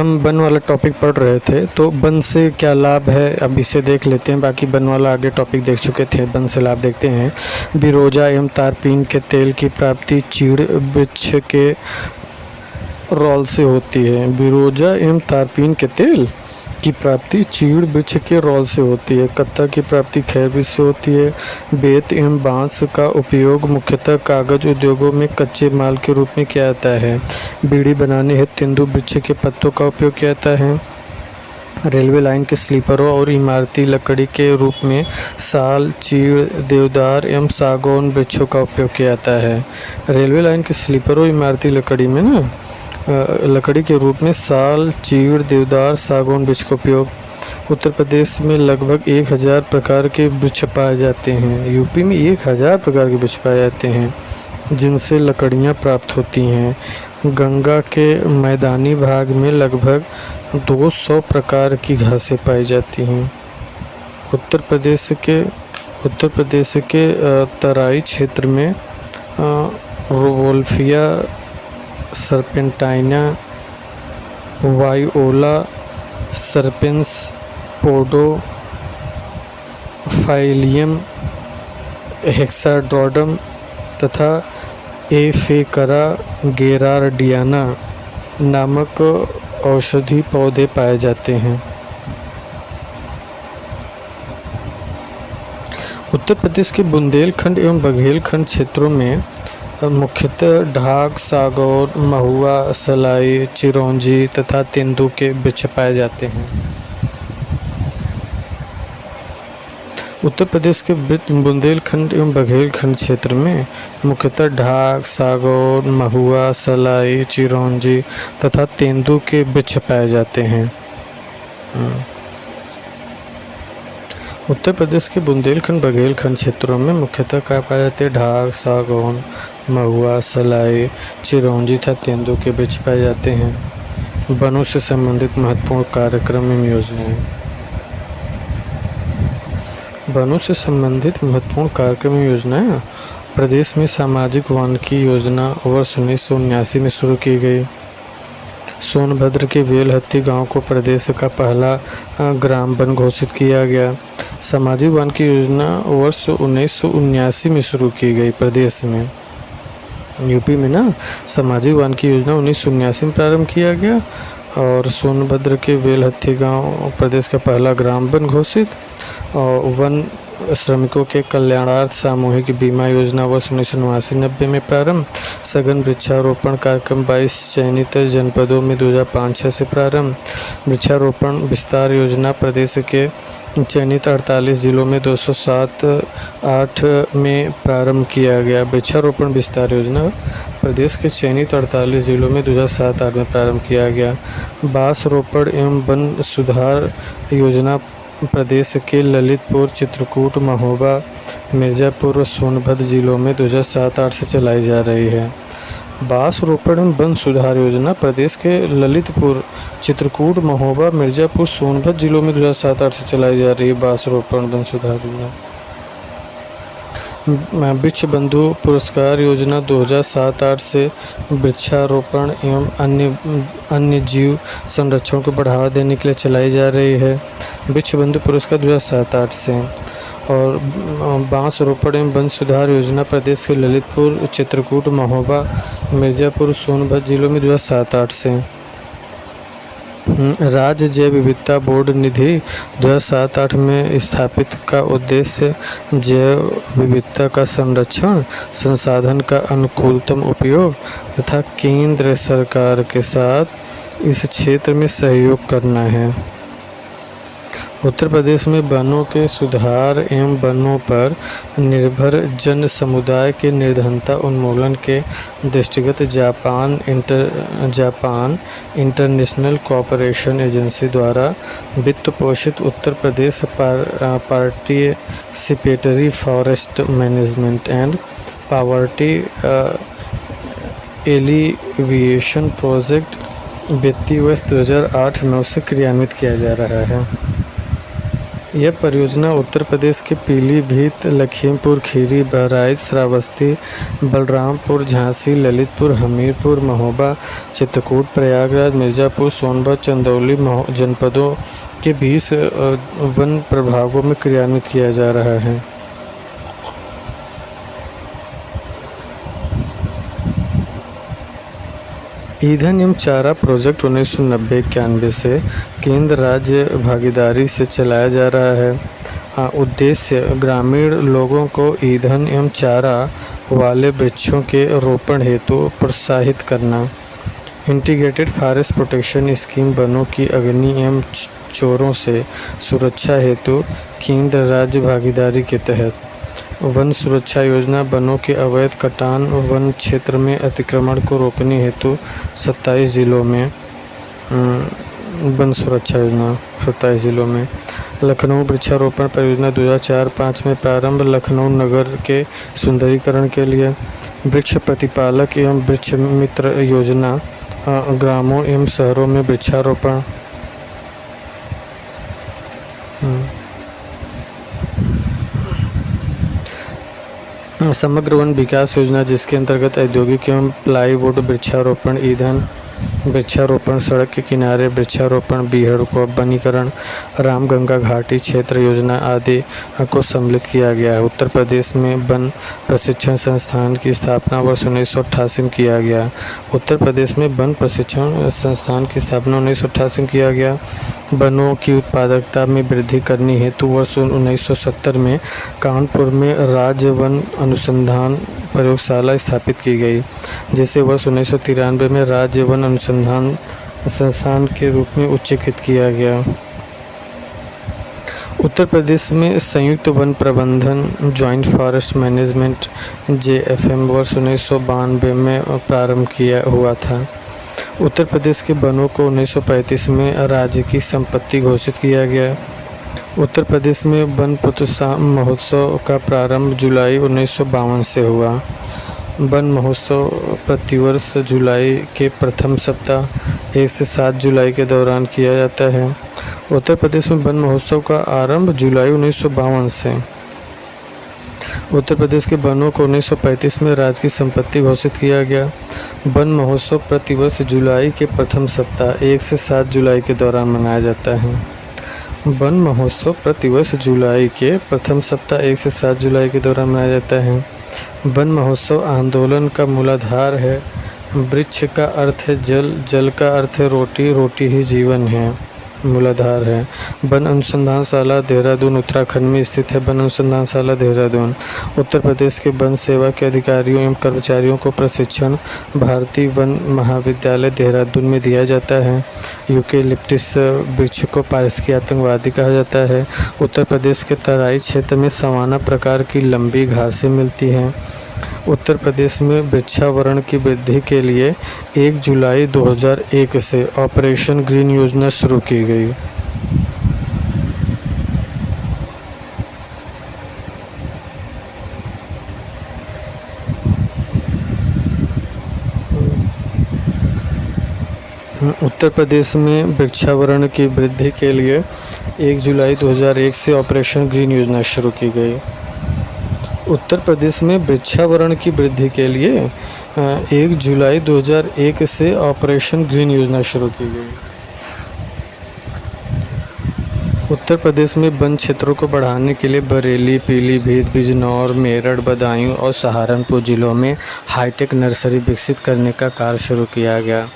हम वन वाला टॉपिक पढ़ रहे थे, तो वन से क्या लाभ है अब इसे देख लेते हैं। बाकी वन वाला आगे टॉपिक देख चुके थे, वन से लाभ देखते हैं। बिरोजा एवं तारपीन के तेल की प्राप्ति चीड़ वृक्ष के रॉल से होती है। बिरोजा एवं तारपीन के तेल की प्राप्ति चीड़ वृक्ष के रॉल से होती है। कत्था की प्राप्ति खैर वृक्ष से होती है। बेत एवं बांस का उपयोग मुख्यतः कागज उद्योगों में कच्चे माल के रूप में किया जाता है। बीड़ी बनाने हेतु तेंदु वृक्ष के पत्तों का उपयोग किया जाता है। रेलवे लाइन के स्लीपरों और इमारती लकड़ी के रूप में साल, चीड़, देवदार एवं सागौन वृक्षों का उपयोग किया जाता है। रेलवे लाइन के स्लीपरों इमारती लकड़ी में लकड़ी के रूप में साल, चीड़, देवदार, सागौन वृक्ष का उपयोग। उत्तर प्रदेश में लगभग 1000 प्रकार के वृक्ष पाए जाते हैं। यूपी में 1000 प्रकार के वृक्ष पाए जाते हैं जिनसे लकड़ियाँ प्राप्त होती हैं। गंगा के मैदानी भाग में लगभग 200 प्रकार की घासें पाई जाती हैं। उत्तर प्रदेश के तराई क्षेत्र में रोवोल्फिया सर्पेंटाइना, वाइओला सर्पेंस, पोडोफाइलियम हेक्साड्रोडम तथा एफेकरा गेरार्डियाना नामक औषधि पौधे पाए जाते हैं। उत्तर प्रदेश के बुंदेलखंड एवं बघेलखंड क्षेत्रों में मुख्यतः ढाक, सागौन, महुआ, सलाई, चिरौंजी तथा तेंदू के वृक्ष पाए जाते हैं। उत्तर प्रदेश के बुंदेलखंड एवं बघेलखंड क्षेत्र में मुख्यतः ढाक, सागौन, महुआ, सलाई, चिरौंजी तथा तेंदू के वृक्ष पाए जाते हैं। उत्तर प्रदेश के बुंदेलखंड बघेलखंड क्षेत्रों में मुख्यतः क्या पाए जाते हैं? ढाक, सागौन, महुआ, सलाई, चिरौंजी तथा तेंदू के वृक्ष पाए जाते हैं। वनों से संबंधित महत्वपूर्ण कार्यक्रम एवं योजनाएं। वनों से संबंधित महत्वपूर्ण कार्यक्रम एवं योजनाएं प्रदेश में सामाजिक वानिकी योजना वर्ष 1979 में शुरू की गई। सोनभद्र के वेलहत्ती गांव को प्रदेश का पहला ग्राम वन घोषित किया गया। सामाजिक वानिकी योजना वर्ष 1979 में शुरू की गई प्रदेश में। यूपी में सामाजिक वानिकी योजना 1979 में प्रारंभ किया गया और सोनभद्र के वेलहत्ती गांव प्रदेश का पहला ग्राम वन घोषित। और वन श्रमिकों के कल्याणार्थ सामूहिक बीमा योजना वर्ष 1989 में प्रारंभ। सघन वृक्षारोपण कार्यक्रम 22 चयनित जनपदों में 2005-06 से प्रारंभ। वृक्षारोपण विस्तार योजना प्रदेश के चयनित 48 जिलों में 207-8 में प्रारंभ किया गया। वृक्षारोपण विस्तार योजना प्रदेश के चयनित 48 जिलों में 2007-8 में प्रारंभ किया गया। बांस रोपण एवं वन सुधार योजना प्रदेश के ललितपुर, चित्रकूट, महोबा, मिर्ज़ापुर और सोनभद्र जिलों में 2007-08 से चलाई जा रही है। बांस रोपण एवं वन सुधार योजना प्रदेश के ललितपुर, चित्रकूट, महोबा, मिर्ज़ापुर, सोनभद्र जिलों में 2007-08 से चलाई जा रही है। बांस रोपण वन सुधार योजना। वृक्ष बंधु पुरस्कार योजना 2007-08 से वृक्षारोपण एवं अन्य जीव संरक्षण को बढ़ावा देने के लिए चलाई जा रही है। वृक्ष बंधु पुरस्कार 2007-08 से। और बांस रोपण एवं वन सुधार योजना प्रदेश के ललितपुर, चित्रकूट, महोबा, मिर्ज़ापुर, सोनभद्र जिलों में 2007-08 से। राज्य जैव विविधता बोर्ड निधि 2007-08 में स्थापित का उद्देश्य जैव विविधता का संरक्षण, संसाधन का अनुकूलतम उपयोग तथा केंद्र सरकार के साथ इस क्षेत्र में सहयोग करना है। उत्तर प्रदेश में वनों के सुधार एवं वनों पर निर्भर जन समुदाय के निर्धनता उन्मूलन के दृष्टिगत जापान इंटरनेशनल कोऑपरेशन एजेंसी द्वारा वित्त पोषित Uttar Pradesh participatory forest management and poverty alleviation project वित्तीय वर्ष 2008-09 से क्रियान्वित किया जा रहा है। यह परियोजना उत्तर प्रदेश के पीलीभीत, लखीमपुर खीरी, बहराइच, श्रावस्ती, बलरामपुर, झांसी, ललितपुर, हमीरपुर, महोबा, चित्रकूट, प्रयागराज, मिर्ज़ापुर, सोनभद्र, चंदौली जनपदों के 20 वन प्रभागों में क्रियान्वित किया जा रहा है। ईंधन एवं चारा प्रोजेक्ट 1990-91 से केंद्र राज्य भागीदारी से चलाया जा रहा है। उद्देश्य ग्रामीण लोगों को ईंधन एवं चारा वाले वृक्षों के रोपण हेतु प्रोत्साहित करना। इंटीग्रेटेड फॉरेस्ट प्रोटेक्शन स्कीम वनों की अग्नि एवं चोरों से सुरक्षा हेतु केंद्र राज्य भागीदारी के तहत। वन सुरक्षा योजना वनों के अवैध कटान वन क्षेत्र में अतिक्रमण को रोकने हेतु 27 जिलों में वन सुरक्षा योजना 27 जिलों में। लखनऊ वृक्षारोपण परियोजना 2004-05 में प्रारंभ। लखनऊ नगर के सुंदरीकरण के लिए वृक्ष प्रतिपालक एवं वृक्ष मित्र योजना ग्रामों एवं शहरों में वृक्षारोपण। समग्र वन विकास योजना जिसके अंतर्गत औद्योगिक एवं प्लाईवुड वृक्षारोपण, ईंधन वृक्षारोपण, सड़क के किनारे वृक्षारोपण, बीहड़ को वनीकरण, रामगंगा घाटी क्षेत्र योजना आदि को सम्मिलित किया गया है। उत्तर प्रदेश में वन प्रशिक्षण संस्थान की स्थापना वर्ष 1988 में किया गया। उत्तर प्रदेश में वन प्रशिक्षण संस्थान की स्थापना 1988 में किया गया। वनों की उत्पादकता में वृद्धि करने हेतु वर्ष 1970 में कानपुर में राज्य वन अनुसंधान प्रयोगशाला स्थापित की गई, जिसे वर्ष 1993 में राज्य वन अनुसंधान संस्थान के रूप में उच्चीकृत किया गया। उत्तर प्रदेश में संयुक्त वन प्रबंधन जॉइंट फॉरेस्ट मैनेजमेंट JFM वर्ष 1992 में प्रारंभ किया हुआ था। उत्तर प्रदेश के वनों को 1935 में राज्य की संपत्ति घोषित किया गया। उत्तर प्रदेश में वन प्रोत्साहन महोत्सव का प्रारंभ जुलाई 1952 से हुआ। वन महोत्सव प्रतिवर्ष जुलाई के प्रथम सप्ताह 1 से 7 जुलाई के दौरान किया जाता है। उत्तर प्रदेश में वन महोत्सव का आरंभ जुलाई 1952 से। उत्तर प्रदेश के वनों को 1935 में राज्य की संपत्ति घोषित किया गया। वन महोत्सव प्रतिवर्ष जुलाई के प्रथम सप्ताह 1 से 7 जुलाई के दौरान मनाया जाता है। वन महोत्सव प्रतिवर्ष जुलाई के प्रथम सप्ताह 1 से 7 जुलाई के दौरान मनाया जाता है। वन महोत्सव आंदोलन का मूलाधार है। वृक्ष का अर्थ है जल, जल का अर्थ है रोटी, रोटी ही जीवन है, मूलाधार है। वन अनुसंधानशाला देहरादून उत्तराखंड में स्थित है। वन अनुसंधानशाला देहरादून। उत्तर प्रदेश के वन सेवा के अधिकारियों एवं कर्मचारियों को प्रशिक्षण भारतीय वन महाविद्यालय देहरादून में दिया जाता है। यूकेलिप्टिस वृक्ष को पारिस्थितिक आतंकवादी कहा जाता है। उत्तर प्रदेश के तराई क्षेत्र में सवाना प्रकार की लंबी घासें मिलती हैं। उत्तर प्रदेश में वृक्षावरण की वृद्धि के लिए 1 जुलाई 2001 से ऑपरेशन ग्रीन योजना शुरू की गई। उत्तर प्रदेश में वृक्षावरण की वृद्धि के लिए 1 जुलाई 2001 से ऑपरेशन ग्रीन योजना शुरू की गई। उत्तर प्रदेश में वृक्षावरण की वृद्धि के लिए 1 जुलाई 2001 से ऑपरेशन ग्रीन योजना शुरू की गई। उत्तर प्रदेश में वन क्षेत्रों को बढ़ाने के लिए बरेली, पीलीभीत, बिजनौर, मेरठ, बदायूं और सहारनपुर जिलों में हाईटेक नर्सरी विकसित करने का कार्य शुरू किया गया।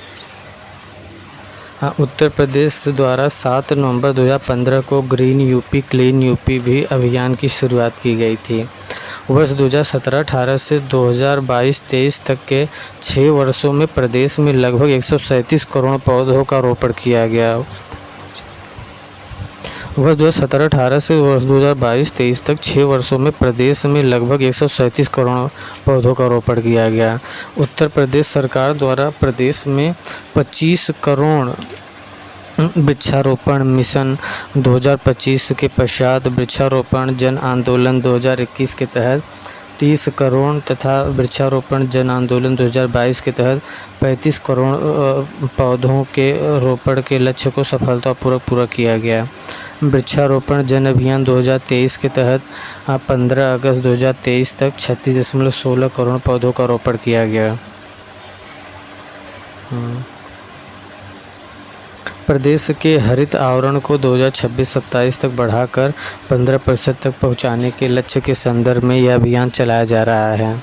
उत्तर प्रदेश द्वारा 7 नवंबर 2015 को ग्रीन यूपी क्लीन यूपी भी अभियान की शुरुआत की गई थी। वर्ष 2017-18 से 2022-23 तक के 6 वर्षों में प्रदेश में लगभग 137 करोड़ पौधों का रोपण किया गया। वर्ष 2017-18 से वर्ष 2022-23 तक 6 वर्षों में प्रदेश में लगभग 137 करोड़ पौधों का रोपण किया गया। उत्तर प्रदेश सरकार द्वारा प्रदेश में 25 करोड़ वृक्षारोपण मिशन 2025 के पश्चात वृक्षारोपण जन आंदोलन 2021 के तहत 30 करोड़ तथा वृक्षारोपण जन आंदोलन 2022 के तहत 35 करोड़ पौधों के रोपण के लक्ष्य को सफलतापूर्वक पूरा किया गया। वृक्षारोपण जन अभियान 2023 के तहत 15 अगस्त 2023 तक 36.16 करोड़ पौधों का रोपण किया गया। प्रदेश के हरित आवरण को 2026-27 तक बढ़ाकर 15% तक पहुंचाने के लक्ष्य के संदर्भ में यह अभियान चलाया जा रहा है।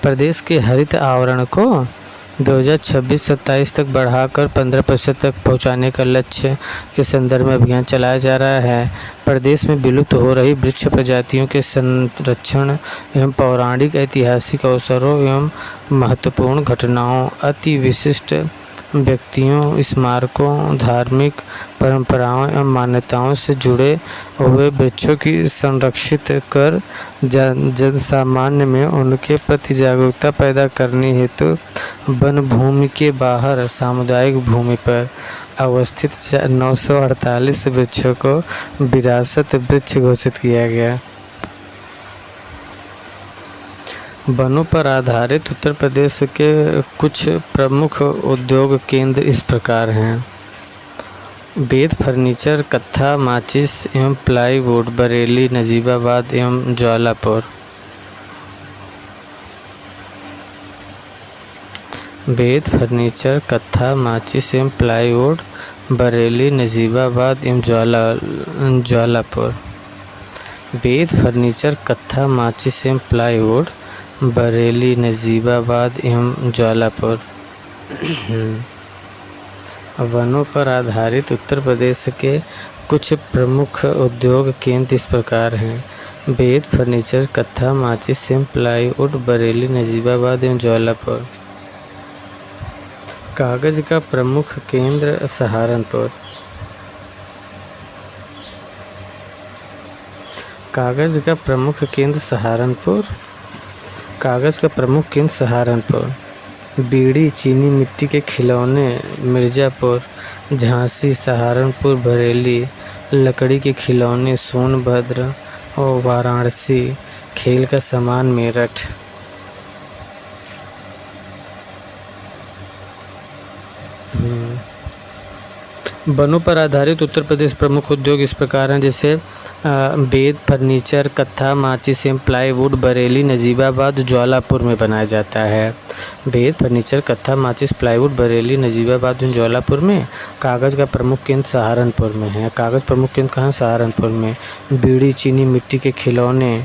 प्रदेश के हरित आवरण को 2026-27 तक बढ़ाकर 15% तक पहुंचाने का लक्ष्य के संदर्भ में अभियान चलाया जा रहा है। प्रदेश में विलुप्त हो रही वृक्ष प्रजातियों के संरक्षण एवं पौराणिक ऐतिहासिक अवसरों एवं महत्वपूर्ण घटनाओं, अति विशिष्ट व्यक्तियों, स्मारकों, धार्मिक परंपराओं एवं मान्यताओं से जुड़े हुए वृक्षों की संरक्षित कर जन सामान्य में उनके प्रति जागरूकता पैदा करने हेतु वन भूमि के बाहर सामुदायिक भूमि पर अवस्थित 948 वृक्षों को विरासत वृक्ष घोषित किया गया। वनों पर आधारित उत्तर प्रदेश के कुछ प्रमुख उद्योग केंद्र इस प्रकार हैं। वेद फर्नीचर, कत्था, माचिस एवं प्लाईवुड, बरेली, नजीबाबाद एवं ज्वालापुर। वेद फर्नीचर, कत्था, माचिस एवं प्लाईवुड, बरेली, नजीबाबाद एवं ज्वालापुर। वेद फर्नीचर, कत्था, माचिस एवं प्लाईवुड, बरेली, नजीबाबाद एवं ज्वालापुर। वनों पर आधारित उत्तर प्रदेश के कुछ प्रमुख उद्योग केंद्र इस प्रकार हैं। वेद फर्नीचर, कत्था, माचिस एवं प्लाईवुड, बरेली, नजीबाबाद एवं ज्वालापुर। कागज का प्रमुख केंद्र सहारनपुर। कागज का प्रमुख केंद्र सहारनपुर। कागज़ का प्रमुख केंद्र सहारनपुर। बीड़ी, चीनी मिट्टी के खिलौने मिर्ज़ापुर, झांसी, सहारनपुर, बरेली। लकड़ी के खिलौने सोनभद्र और वाराणसी। खेल का सामान मेरठ। वनों पर आधारित उत्तर प्रदेश प्रमुख उद्योग इस प्रकार हैं, जैसे वेद फर्नीचर, कत्था, माचिस एवं प्लाईवुड, बरेली, नजीबाबाद, ज्वालापुर में बनाया जाता है। वेद फर्नीचर, कत्था, माचिस, प्लाईवुड, बरेली, नजीबाबाद एवं ज्वालापुर में। कागज़ का प्रमुख केंद्र सहारनपुर में है। कागज़ प्रमुख केंद्र कहाँ? सहारनपुर में। बीड़ी, चीनी मिट्टी के खिलौने।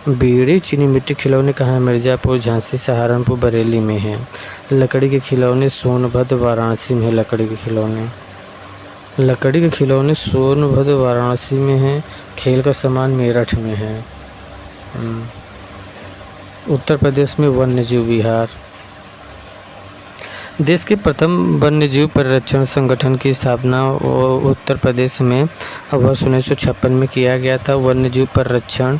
बीड़ी, चीनी मिट्टी खिलौने कहाँ? मिर्ज़ापुर, झांसी, सहारनपुर, बरेली में है। लकड़ी के खिलौने सोनभद्र, वाराणसी में है। लकड़ी के खिलौने सोनभद्र, वाराणसी में है। खेल का सामान मेरठ में है। उत्तर प्रदेश में वन्यजीव विहार। देश के प्रथम वन्यजीव परिरक्षण संगठन की स्थापना उत्तर प्रदेश में वर्ष 1956 में किया गया था। वन्यजीव परिरक्षण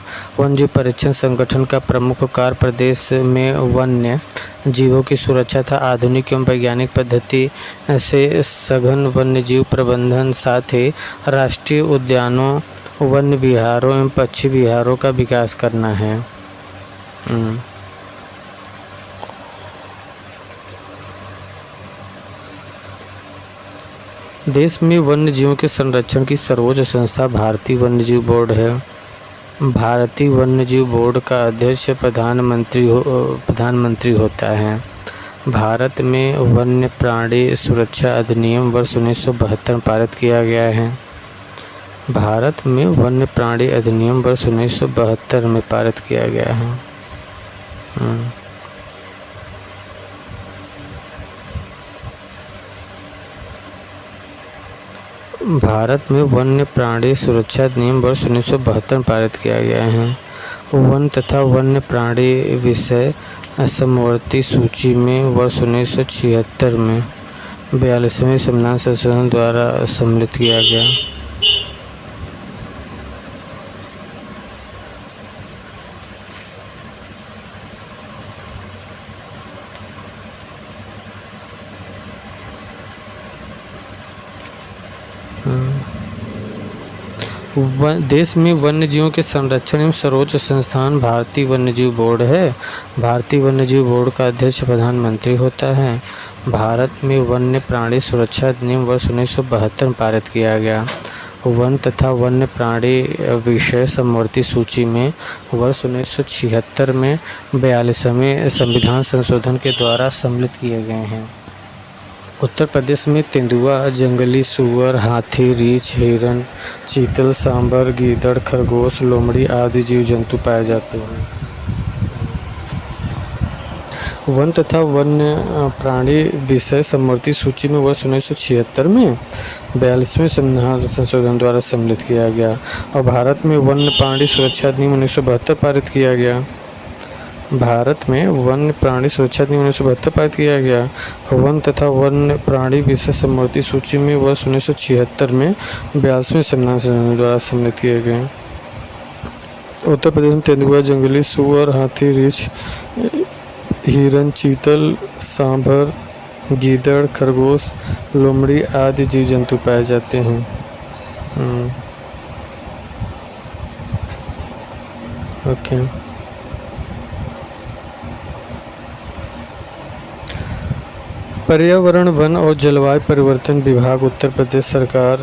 संगठन का प्रमुख कार्य प्रदेश में वन्य जीवों की सुरक्षा था। आधुनिक एवं वैज्ञानिक पद्धति से सघन वन्यजीव प्रबंधन, साथ ही राष्ट्रीय उद्यानों, वन्य विहारों एवं पक्षी विहारों का विकास करना है। देश में वन्य जीवों के संरक्षण की सर्वोच्च संस्था भारतीय वन्यजीव बोर्ड है। भारतीय वन्यजीव बोर्ड का अध्यक्ष प्रधानमंत्री होता है। भारत में वन्य प्राणी सुरक्षा अधिनियम वर्ष 1972 पारित किया गया है। भारत में वन्य प्राणी अधिनियम वर्ष 1972 में पारित किया गया है। भारत में वन्य प्राणी सुरक्षा अधिनियम वर्ष 1972 पारित किया गया है। वन तथा वन्य प्राणी विषय समवर्ती सूची में वर्ष 1976 में 42वें संविधान संशोधन द्वारा सम्मिलित किया गया। देश में वन्य जीवों के संरक्षण एवं सर्वोच्च संस्थान भारतीय वन्यजीव बोर्ड है। भारतीय वन्यजीव बोर्ड का अध्यक्ष प्रधानमंत्री होता है। भारत में वन्य प्राणी सुरक्षा अधिनियम वर्ष 1972 में पारित किया गया। वन तथा वन्य प्राणी विषय समवर्ती सूची में वर्ष 1976 में 42वें संविधान संशोधन के द्वारा सम्मिलित किए गए हैं। उत्तर प्रदेश में तेंदुआ, जंगली सूअर, हाथी, रीछ, हिरन, चीतल, सांभर, गीदड़, खरगोश, लोमड़ी आदि जीव जंतु पाए जाते हैं। वन तथा वन्य प्राणी विषय समवर्ती सूची में वर्ष 1976 में 42वें संविधान संशोधन द्वारा सम्मिलित किया गया और भारत में वन्य प्राणी सुरक्षा अधिनियम 1972 पारित किया गया। भारत में वन्य प्राणी सुरक्षा अधिनियम 1972 पारित किया गया। वन तथा वन्य प्राणी विषय समवर्ती सूची में वर्ष 1976 में 42वें संविधान संशोधन द्वारा सम्मिलित किए गए। उत्तर प्रदेश में तेंदुआ, जंगली सूअर, हाथी, रीछ, हिरन, चीतल, सांभर, गीदड़, खरगोश, लोमड़ी आदि जीव जंतु पाए जाते हैं। ओके। पर्यावरण, वन और जलवायु परिवर्तन विभाग उत्तर प्रदेश सरकार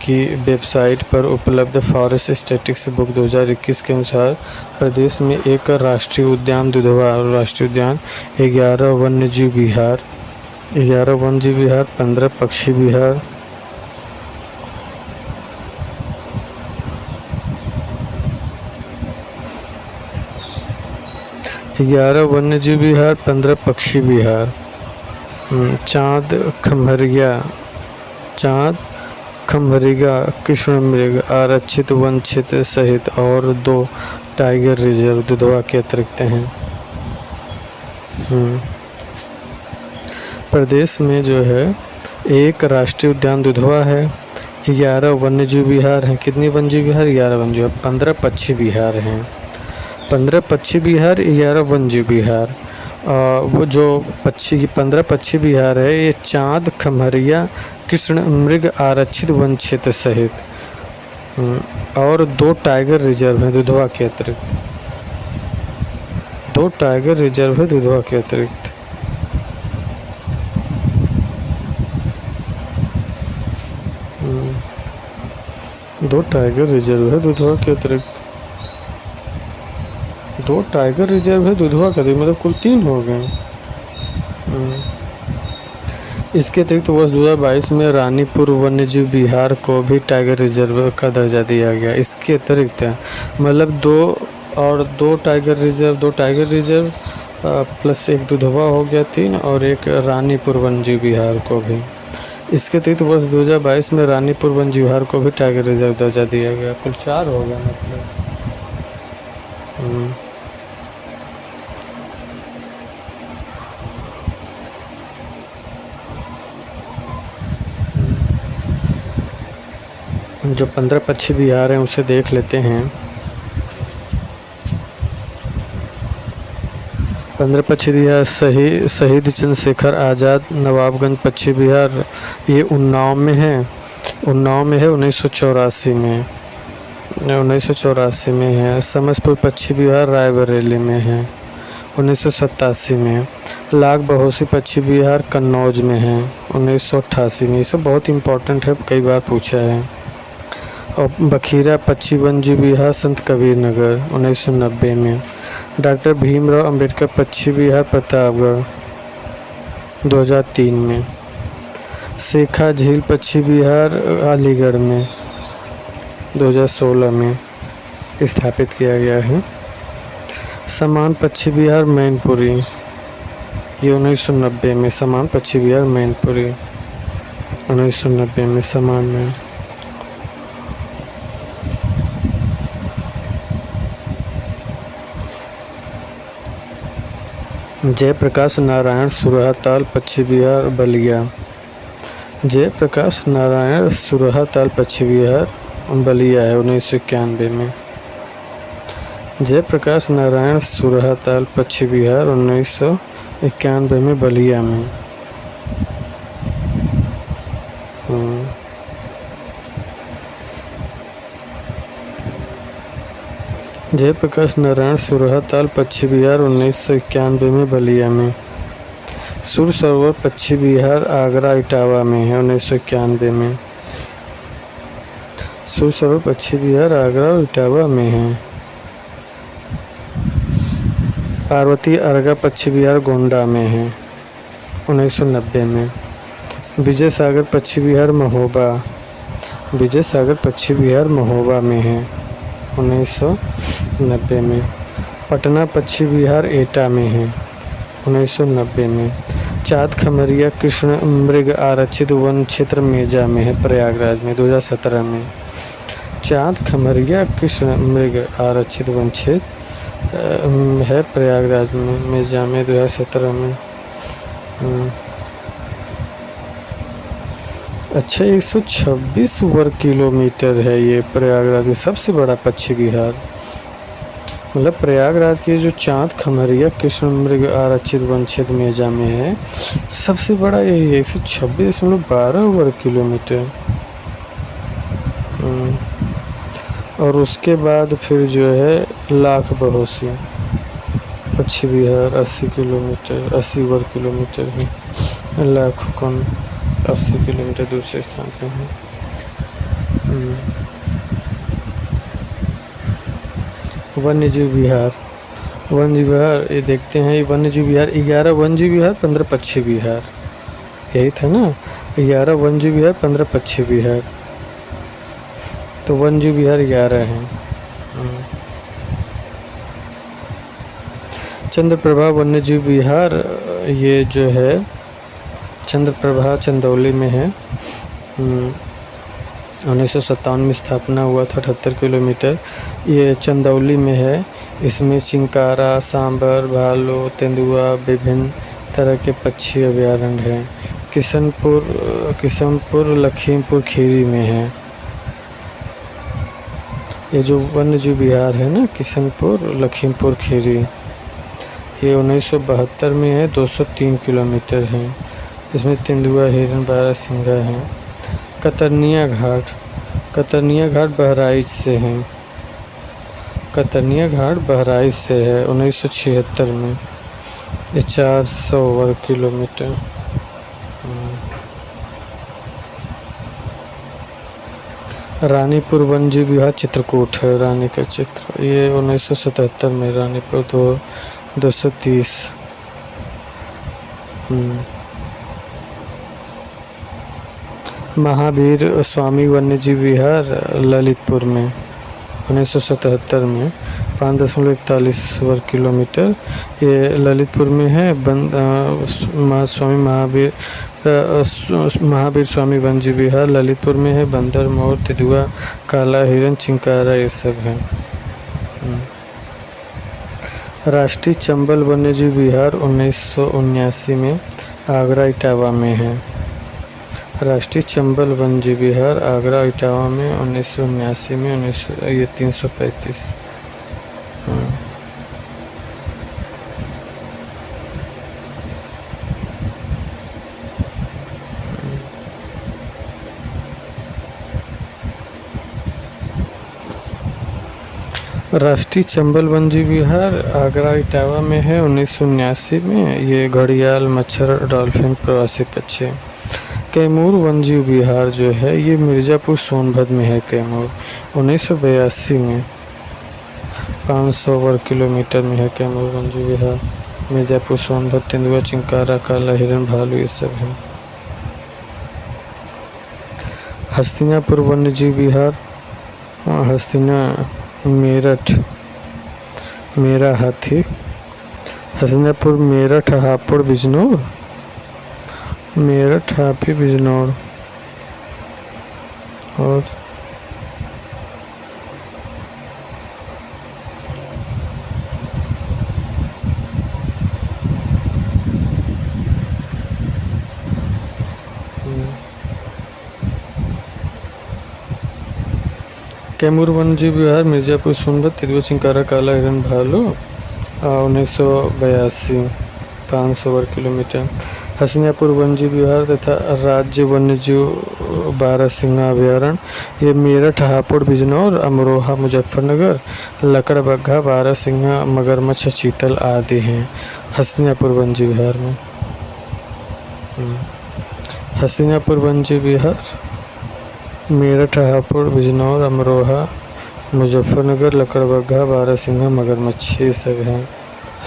की वेबसाइट पर उपलब्ध फॉरेस्ट स्टैटिस्टिक्स बुक 2021 के अनुसार प्रदेश में एक राष्ट्रीय उद्यान दुधवा और राष्ट्रीय उद्यान, 11 वन्यजीव विहार, 15 पक्षी विहार, 11 वन्यजीव विहार, 15 पक्षी विहार, चाँद खम्हरिया कृष्ण मृग आरक्षित वन क्षेत्र सहित और 2 टाइगर रिजर्व दुधवा के अतिरिक्त हैं। प्रदेश में जो है एक राष्ट्रीय उद्यान दुधवा है, 11 वन्यजीव विहार हैं। कितनी वन्यजीव विहार? 11 वन्यजीव। 15 पक्षी विहार हैं, 15 पक्षी विहार, 11 वन्यजीव विहार। वो जो 15 पक्षी विहार है ये चाँद खम्हरिया कृष्ण मृग आरक्षित वन क्षेत्र सहित और 2 टाइगर रिजर्व हैं दुधवा के अतिरिक्त। 2 टाइगर रिजर्व है दुधवा के अतिरिक्त। दो टाइगर रिजर्व है दुधवा के अतिरिक्त। 2 टाइगर रिजर्व है दुधवा का, मतलब कुल 3 हो गए। इसके अतिरिक्त वर्ष 2022 में रानीपुर वन्यजीव विहार को भी टाइगर रिजर्व का दर्जा दिया गया। इसके अतिरिक्त मतलब 2 टाइगर रिजर्व प्लस 1 दुधवा हो गया 3 और 1 रानीपुर वन्यजीव विहार को भी। इसके अतिरिक्त वर्ष 2022 में रानीपुर वन्यजीव विहार को भी टाइगर रिजर्व दर्जा दिया गया। कुल 4 हो गया मतलब। जो 15 पक्षी विहार हैं उसे देख लेते हैं। 15 पक्षी विहार शहीद चंद्रशेखर आज़ाद नवाबगंज पक्षी विहार, ये उन्नाव में है। 1984 में है। समस्तपुर पक्षी विहार रायबरेली में है 1987 में। लाख बहोसी पक्षी विहार कन्नौज में है 1988 में। ये सब बहुत इम्पोर्टेंट है, कई बार पूछा है। और बखीरा पक्षी वन्यजीव विहार संत कबीर नगर 1990 में। डॉक्टर भीमराव अंबेडकर पक्षी विहार प्रतापगढ़ 2003 में। शेखा झील पक्षी विहार अलीगढ़ में 2016 में स्थापित किया गया है। समान पक्षी विहार मैनपुरी, ये 1990 में। समान पक्षी विहार मैनपुरी 1990 में समान में। जयप्रकाश नारायण सुरहाताल पक्षी विहार बलिया, जयप्रकाश नारायण सुरहाताल पक्षी विहार बलिया है 1991 में। जयप्रकाश नारायण सुरहाताल पक्षी विहार 1991 में बलिया में। जयप्रकाश नारायण सुरहाताल पक्षी विहार 1991 में बलिया में। सुर सरोवर पक्षी विहार आगरा इटावा में है 1991 में। सूरसभा पश्चिम बिहार आगरा और इटावा में है। पार्वती अर्गा पश्चिम बिहार गोंडा में है 1990 में। विजय सागर पश्चिम बिहार महोबा, विजय सागर पश्चिम बिहार महोबा में है 1990 में। पटना पश्चिम बिहार एटा में है 1990 में। चाँद खमरिया कृष्ण मृग आरक्षित वन क्षेत्र मेजा में है प्रयागराज में 2017 में। चाँद खमरिया कृष्ण मृग आरक्षित वन क्षेत्र है प्रयागराज में मेजा में 2017 में। अच्छा 126 वर्ग किलोमीटर है ये प्रयागराज का सबसे बड़ा पश्चिम बिहार। मतलब प्रयागराज के जो चाँद खमरिया कृष्ण मृग आरक्षित वन क्षेत्र मेजा में है सबसे बड़ा यही है 126.12 वर्ग किलोमीटर। और उसके बाद फिर जो है लाख बहोसी पश्चिम बिहार 80 किलोमीटर 80 वर्ग किलोमीटर है। लाख कौन 80 किलोमीटर दूसरे स्थान पे है। वन्यजीव विहार, वन्यजीव विहार ये देखते हैं। वन्यजीव विहार 11 वन्यजीव विहार 15 पश्चिम बिहार, यही था ना 11 वन्यजीव विहार 15 पश्चिम बिहार, तो वन्यजीव विहार 11 हैं। चंद्रप्रभा वन्यजीव विहार ये जो है चंद्रप्रभा चंदौली में है। 1957 में स्थापना हुआ था 78 किलोमीटर। ये चंदौली में है। इसमें चिंकारा, सांबर, भालू, तेंदुआ विभिन्न तरह के पक्षी अभयारण्य हैं। किशनपुर लखीमपुर खीरी में है। ये जो वन्यजीव विहार है ना किशनपुर लखीमपुर खीरी, ये 1972 में है 203 किलोमीटर है। इसमें तेंदुआ, हिरन, बारहसिंगा हैं। कतरनिया घाट बहराइच से है। कतरनिया घाट बहराइच से है 1976 में। ये 400 वर्ग किलोमीटर। रानीपुर वन्यजीव विहार चित्रकूट है, रानी का चित्र, ये 1977 में रानीपुर 230। महावीर स्वामी वन्यजीव विहार ललितपुर में 1977 में 5.41 वर्ग किलोमीटर, ये ललितपुर में है। स्वामी महावीर स्वामी वन्यजीव विहार ललितपुर में है। बंदर, मोर, तेंदुआ, काला हिरन, चिंकारा ये सब है। राष्ट्रीय चंबल वन्यजीव विहार 1979 में आगरा इटावा में है। राष्ट्रीय चंबल वन्यजीव विहार आगरा इटावा में 1979 में 335। राष्ट्रीय चंबल वन्यजीव विहार आगरा इटावा में है 1979 में। ये घड़ियाल, मच्छर, डॉल्फिन, प्रवासी पक्षी। कैमूर वन्यजीव विहार जो है ये मिर्ज़ापुर सोनभद्र में है। कैमूर 1982 में 500 वर्ग किलोमीटर में है। कैमूर वन्यजीव विहार मिर्ज़ापुर सोनभद्र। तेंदुआ, चिंकारा, काला हिरन, भालू ये सब है। हस्तिनापुर वन्यजीव विहार हस्तिना मेरठ, मेरा हाथी। हस्तिनापुर मेरठ हापुड़ बिजनौर, मेरठ हापी बिजनौर। और कैमूर वन्यजीव विहार मिर्ज़ापुर सोनभद्र। तेंदुआ, चिंकारा, काला हिरन, भालू 1982 500 वर्ग किलोमीटर। हस्तिनापुर वन्यजीव विहार तथा राज्य वन्यजीव बारहसिंगा अभयारण्य ये मेरठ, हापुड़, बिजनौर, अमरोहा, मुजफ्फरनगर, लकड़बग्घा, बारहसिंगा, मगरमच्छ, चीतल आदि हैं हस्तिनापुर वन्यजीव विहार में। हस्तिनापुर वन्यजीव विहार मेरठ, हापुड़, बिजनौर, अमरोहा, मुजफ्फरनगर, लकड़बग्घा, बारहसिंघा, मगरमच्छ, ये सब हैं।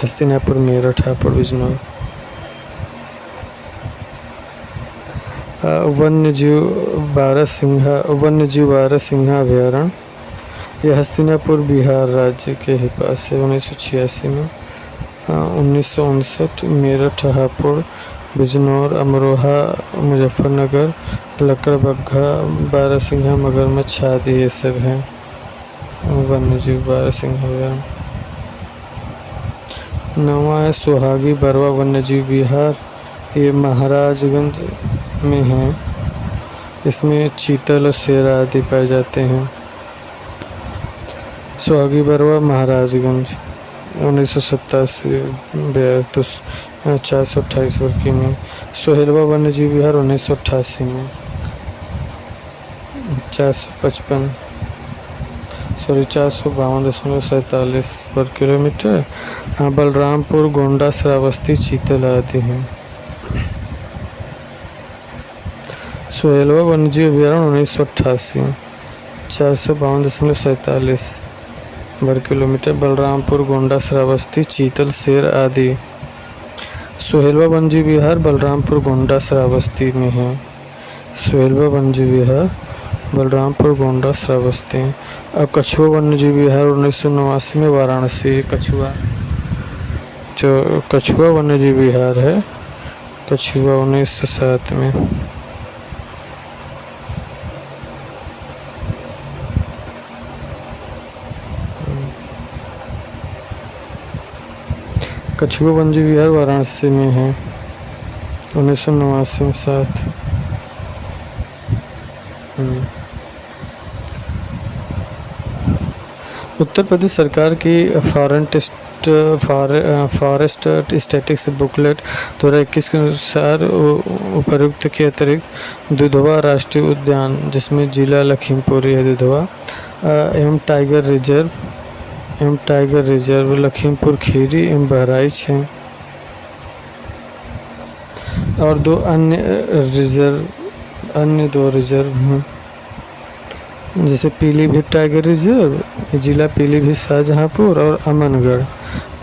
हस्तिनापुर, मेरठ, हापुड़, बिजनौर। वन्यजीव बारहसिंघा अभयारण्य, यह हस्तिनापुर बिहार राज्य के ही पास है। 1986 में। 1959 मेरठ, हापुड़, बिजनौर, अमरोहा, मुजफ्फरनगर, लकड़बग्घा, बारहसिंघा, मगरमच्छ आदि ये सब हैं वन्यजीव बारहसिंघा अभयारण्य। 9वां है सोहागी बरवा वन्यजीव विहार, ये महाराजगंज में है। इसमें चीतल और शेर आदि पाए जाते हैं। सोहागी बरवा, महाराजगंज, 1987 428 वर्ग किमी। सोहेलवा वन्यजीव विहार 1988 में 452.47 वर्ग किलोमीटर। बलरामपुर, गोंडा, श्रावस्ती, चीतल आदि हैं। सोहेलवा वन्यजीव अभयारण्य 1988 452.47 वर्ग किलोमीटर। बलरामपुर, गोंडा, श्रावस्ती, चीतल, शेर आदि। सोहेलवा वन्यजीव विहार बलरामपुर, गोंडा, श्रावस्ती में है। सोहेलवा वन्यजीव विहार बलरामपुर, गोंडा, श्रावस्ती। अब कछुआ वन्यजीव विहार 1989 में वाराणसी। कछुआ जो कछुआ वन्यजीव विहार है, कछुआ 1907 में। कछुआ वन्यजीव विहार वाराणसी में है 1989 में 7। उत्तर प्रदेश सरकार की फॉरेस्ट स्टैटिक्स बुकलेट 2021 के अनुसार उपर्युक्त के अतिरिक्त दुधवा राष्ट्रीय उद्यान, जिसमें जिला लखीमपुर है दुधवा, एवं टाइगर रिजर्व लखीमपुर खीरी एवं बहराइच हैं। और दो रिजर्व हैं, जैसे पीलीभीत टाइगर रिजर्व, जिला पीलीभीत शाहजहाँपुर, और अमनगढ़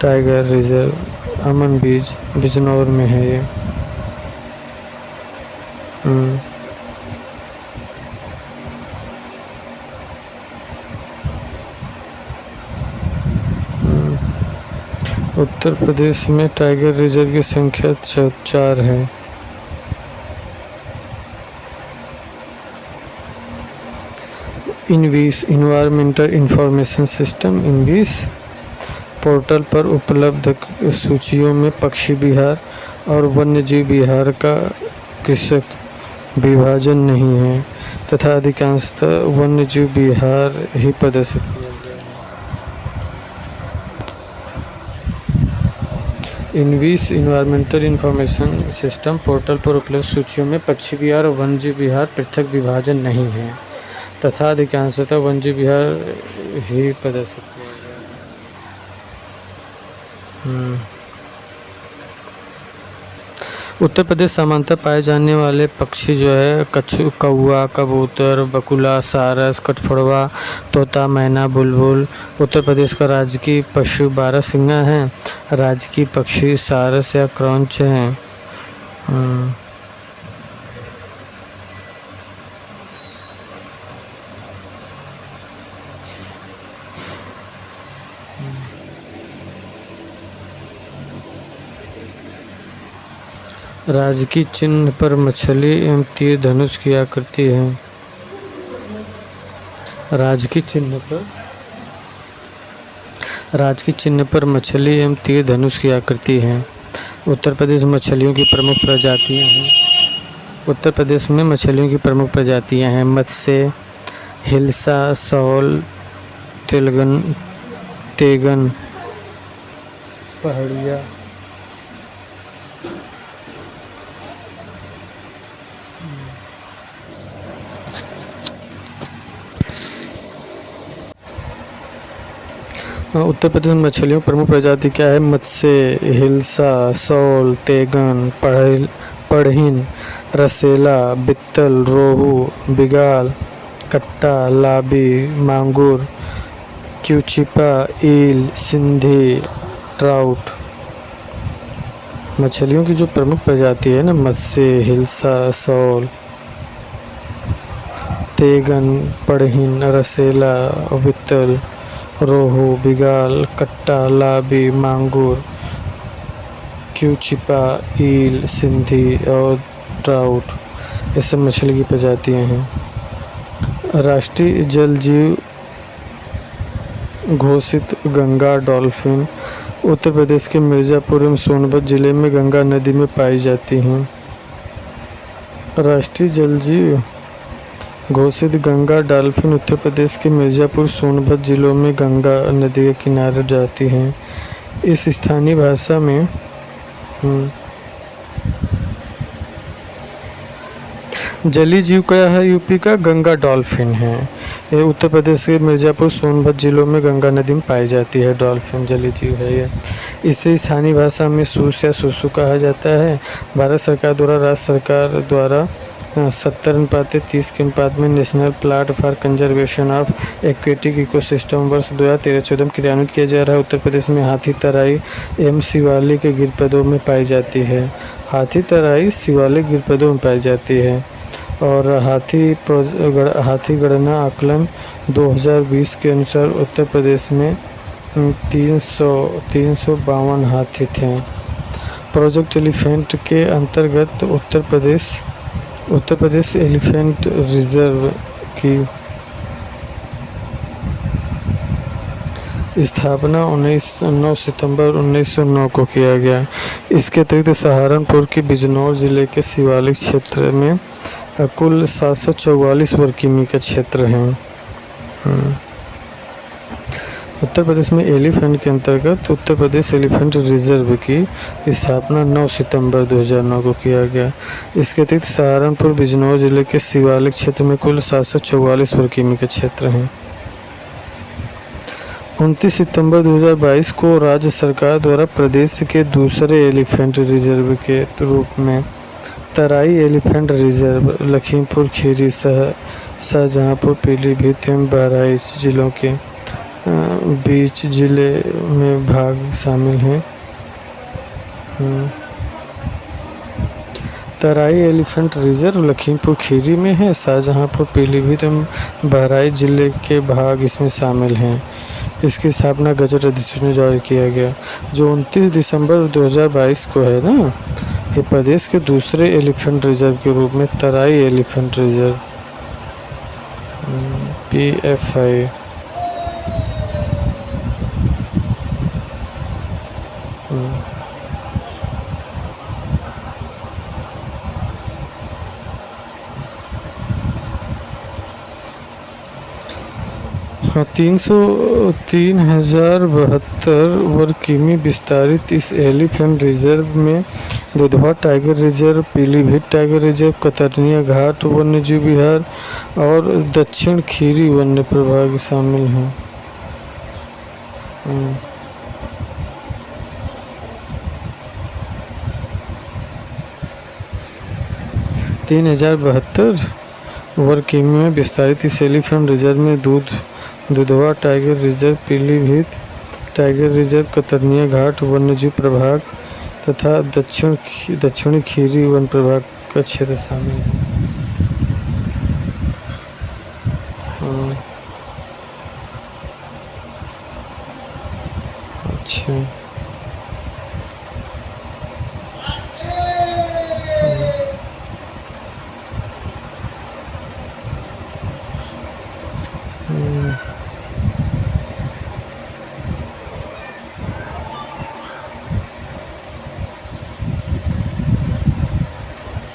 टाइगर रिजर्व अमन बीज बिजनौर में है ये। उत्तर प्रदेश में टाइगर रिजर्व की संख्या 4 है। इनवीस इन्वायरमेंटल इंफॉर्मेशन सिस्टम इनवीस पोर्टल पर उपलब्ध सूचियों में पक्षी विहार और वन्यजीव विहार का कृषक विभाजन नहीं है तथा अधिकांशतः वन्यजीव विहार ही प्रदर्शित किया गया है। इनवीस इन्वायरमेंटल इंफॉर्मेशन सिस्टम पोर्टल पर उपलब्ध सूचियों में पक्षी विहार और वन्यजीव विहार पृथक विभाजन नहीं है तथा अधिकांशतः वन्यजीव विहार ही प्रदर्शित किया गया। उत्तर प्रदेश सामान्यतः पाए जाने वाले पक्षी जो है कौवा, कबूतर, बकुला, सारस, कठफोड़वा, तोता, मैना, बुलबुल। उत्तर प्रदेश का राजकीय पशु बारहसिंघा है। राजकीय पक्षी सारस या क्रौंच हैं। राजकीय चिन्ह पर मछली एवं तीर धनुष की आकृति है। राजकीय चिन्ह पर मछली एवं तीर धनुष की आकृति है। उत्तर प्रदेश में मछलियों की प्रमुख प्रजातियां हैं मत्स्य, हिल्सा, सौल, तेगन, पहाड़िया। उत्तर प्रदेश में मछलियों की प्रमुख प्रजाति क्या है? मत्स्य, हिल्सा, सौल, तेगन, पढ़हिन, रसेला, बित्तल, रोहू, बिगाल, कट्टा, लाबी, मांगुर, क्यूचिपा, ईल, सिंधी, ट्राउट। मछलियों की जो प्रमुख प्रजाति है ना, मत्स्य, हिल्सा, सौल, तेगन, पड़हिन, रसेला, वित्तल, रोहू, बिगाल, कट्टा, लाबी, मांगुर, क्यूचिपा, ईल, सिंधी और ट्राउट, ये सब मछली की प्रजातियां हैं। राष्ट्रीय जल जीव घोषित गंगा डॉल्फिन उत्तर प्रदेश के मिर्ज़ापुर एवं सोनभद्र जिले में गंगा नदी में पाई जाती हैं। राष्ट्रीय जल जीव घोषित गंगा डॉल्फिन उत्तर प्रदेश के मिर्ज़ापुर सोनभद्र जिलों में गंगा नदी के किनारे जाती हैं। इस स्थानीय भाषा में जलीय जीव क्या है? यूपी का गंगा डॉल्फिन है। ये उत्तर प्रदेश के मिर्ज़ापुर सोनभद्र जिलों में गंगा नदी में पाई जाती है। डॉल्फिन जलीय जीव है ये। इसे स्थानीय भाषा में सूस या सुसु कहा जाता है। भारत सरकार द्वारा राज्य सरकार द्वारा 70:30 के अनुपात में national plan for conservation of aquatic ecosystem वर्ष 2013-14 में क्रियान्वित किया जा रहा है। उत्तर प्रदेश में हाथी, तराई एवं शिवालिक के गिरपदों में पाई जाती है। हाथी, तराई, शिवालिक गिरपदों में पाई जाती है। और हाथी गणना आकलन 2020 के अनुसार उत्तर प्रदेश में 352 हाथी थे। प्रोजेक्ट एलिफेंट के अंतर्गत उत्तर प्रदेश एलिफेंट रिजर्व की स्थापना 9 सितंबर 1909 को किया गया। इसके अतिरिक्त सहारनपुर के बिजनौर जिले के शिवालिक क्षेत्र में कुल 744 वर्ग किमी का क्षेत्र है। उत्तर प्रदेश में एलिफेंट के अंतर्गत उत्तर प्रदेश एलिफेंट रिजर्व की स्थापना 9 सितंबर 2009 को किया गया। इसके अतिरिक्त सहारनपुर बिजनौर जिले के शिवालिक क्षेत्र में कुल 744 वर्ग किमी का क्षेत्र है। 29 सितंबर 2022 को राज्य सरकार द्वारा प्रदेश के दूसरे एलिफेंट रिजर्व के रूप में तराई एलिफेंट रिजर्व लखीमपुर खीरी, शाहजहांपुर, पीलीभीत एवं बहराइच जिलों के बीच जिले में भाग शामिल हैं। तराई एलिफेंट रिजर्व लखीमपुर खीरी में है। शाहजहांपुर, पीलीभीत एवं बहराइच जिले के भाग इसमें शामिल हैं। इसकी स्थापना गजट अधिसूचना जारी किया गया जो 29 दिसंबर 2022 को है ना। ये प्रदेश के दूसरे एलिफेंट रिजर्व के रूप में तराई एलिफेंट रिजर्व PFI हाँ, 3,072 वर्ग किमी विस्तारित इस एलिफेंट रिजर्व में Dudhwa tiger reserve, Pilibhit tiger reserve, Katarnia Ghat वन्यजीव विहार और दक्षिण खीरी वन्य प्रभाग शामिल हैं। 3,072 वर्ग किमी में विस्तारित इस एलिफेंट रिजर्व में Dudhwa tiger reserve, Pilibhit tiger reserve, Katarnia Ghat वन्यजीव प्रभाग तथा दक्षिणी खीरी वन प्रभाग का क्षेत्र शामिल है। अच्छा,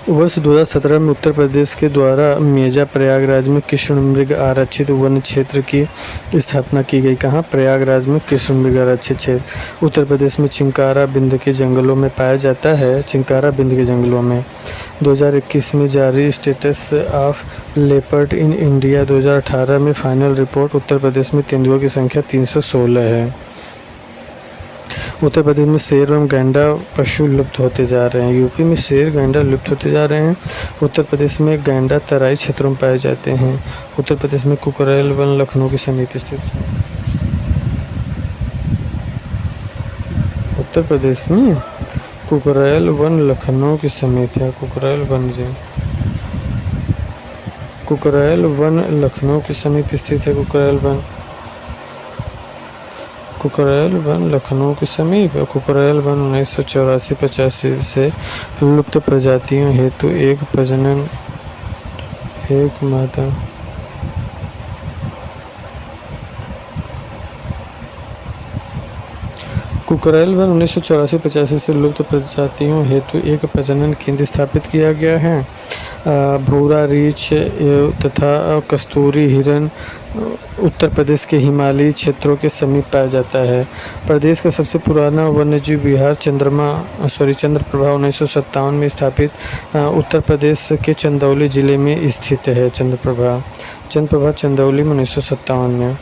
वर्ष 2017 में उत्तर प्रदेश के द्वारा मेजा प्रयागराज में कृष्णमृग आरक्षित वन क्षेत्र की स्थापना की गई। कहाँ? प्रयागराज में कृष्णमृग आरक्षित क्षेत्र उत्तर प्रदेश में चिंकारा बिंद के जंगलों में पाया जाता है। चिंकारा बिंद के जंगलों में 2021 में जारी status of leopard in India 2018 में फाइनल रिपोर्ट उत्तर प्रदेश में तेंदुओं की संख्या 316 है। उत्तर प्रदेश में शेर एवं गैंडा पशु लुप्त होते जा रहे हैं। यूपी में शेर गैंडा लुप्त होते जा रहे हैं। उत्तर प्रदेश में गैंडा तराई क्षेत्रों में पाए जाते हैं। उत्तर प्रदेश में कुकरेल वन लखनऊ के समीप स्थित है। उत्तर प्रदेश में कुकरेल वन लखनऊ के समीप है। कुकरेल वन जी, कुकरेल वन लखनऊ के समीप स्थित है। कुकरेल वन लखनऊ के समीप। कुकरेल वन 1984-85 से लुप्त प्रजातियों हेतु एक प्रजनन एक मादा कुकरेल वन 1984-85 से लुप्त प्रजातियों हेतु एक प्रजनन केंद्र स्थापित किया गया है। भूरा रीछ तथा कस्तूरी हिरन उत्तर प्रदेश के हिमालयी क्षेत्रों के समीप पाया जाता है। प्रदेश का सबसे पुराना वन्यजीव विहार चंद्रप्रभा 1957 में स्थापित उत्तर प्रदेश के चंदौली जिले में स्थित है। चंद्रप्रभा चंदौली में 1957 में।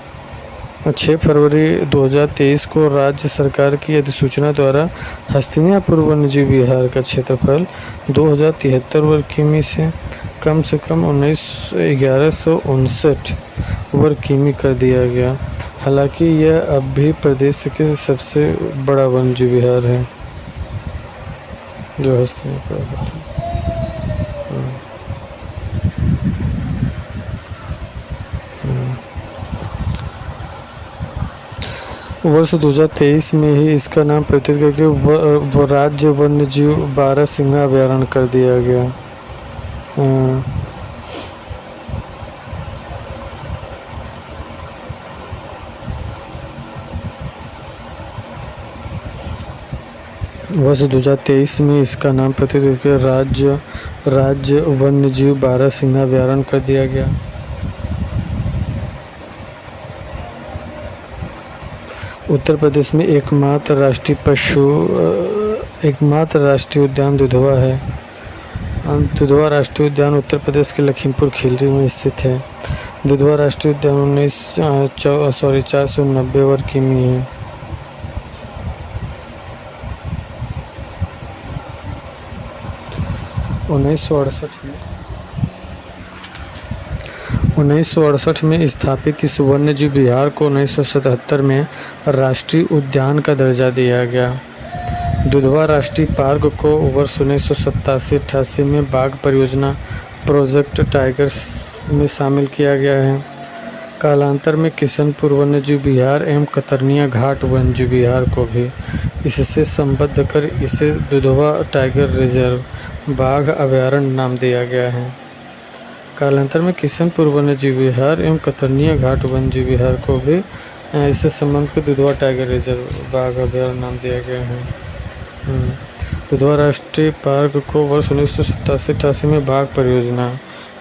6 फरवरी 2023 को राज्य सरकार की अधिसूचना द्वारा हस्तिनापुर वन्यजीव विहार का क्षेत्रफल 2073 वर्ग किमी से कम 1159 वर्ग किमी कर दिया गया। हालांकि यह अब भी प्रदेश के सबसे बड़ा वन्यजीव विहार है जो हस्तिनापुर है। वर्ष 2023 में ही इसका नाम परिवर्तित करके राज्य वन्यजीव बारहसिंगा अभयारण्य कर दिया गया। वर्ष 2023 में इसका नाम परिवर्तित करके राज्य वन्यजीव बारहसिंगा अभयारण्य कर दिया गया। उत्तर प्रदेश में एकमात्र राष्ट्रीय उद्यान दुधवा है। दुधवा राष्ट्रीय उद्यान उत्तर प्रदेश के लखीमपुर खीरी में स्थित है। दुधवा राष्ट्रीय उद्यान 490 वर्ग किमी है। उन्नीस सौ अड़सठ में स्थापित इस वन्यजीव विहार को 1977 में राष्ट्रीय उद्यान का दर्जा दिया गया। दुधवा राष्ट्रीय पार्क को वर्ष 1987-88 में बाघ परियोजना प्रोजेक्ट टाइगर में शामिल किया गया है। कालांतर में किशनपुर वन्यजीव विहार एवं कतरनिया घाट वन्यजीव विहार को भी इससे संबद्ध कर इसे दुधवा टाइगर रिजर्व बाघ अभयारण्य नाम दिया गया है। कालांतर में किशनपुर वन्यजीव विहार एवं कतरनिया घाट वन्यजीव विहार को भी इससे संबंध कर दुधवा टाइगर रिजर्व बाघ अभयारण्य नाम दिया गया है। दुधवा राष्ट्रीय पार्क को वर्ष 1987-88 में बाघ परियोजना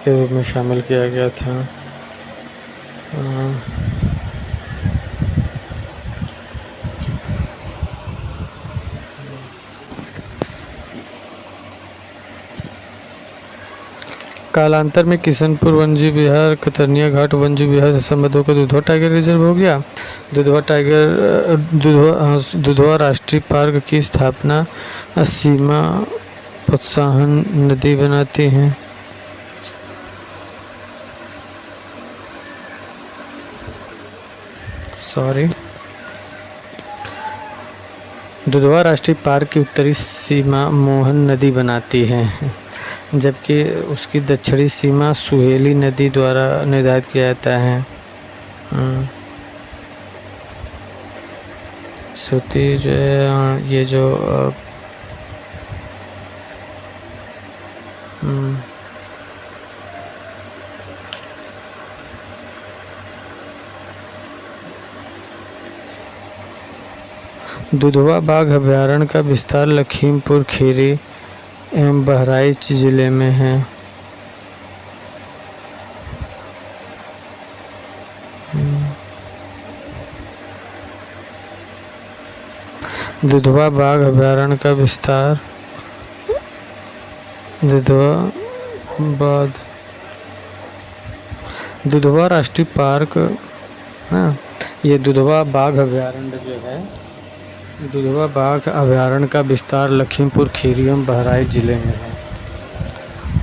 के रूप में शामिल किया गया था। कालांतर में किशनपुर वन्यजीव विहार कतरनिया घाट वन्यजीव विहार से संबद्ध होकर दुधवा टाइगर रिजर्व हो गया। दुधवा राष्ट्रीय पार्क की स्थापना सीमा प्रोत्साहन नदी बनाती है। दुधवा राष्ट्रीय पार्क की उत्तरी सीमा मोहन नदी बनाती है, जबकि उसकी दक्षिणी सीमा सुहेली नदी द्वारा निर्धारित किया जाता है। सूती जो है ये जो दुधवा बाघ अभयारण्य का विस्तार लखीमपुर खीरी एवं बहराइच जिले में है। दुधवा बाघ अभयारण्य का विस्तार दुधवा राष्ट्रीय पार्क ये दुधवा बाघ अभयारण्य जो है दुधवा बाघ अभयारण्य का विस्तार लखीमपुर खीरी एवं बहराइच जिले में है।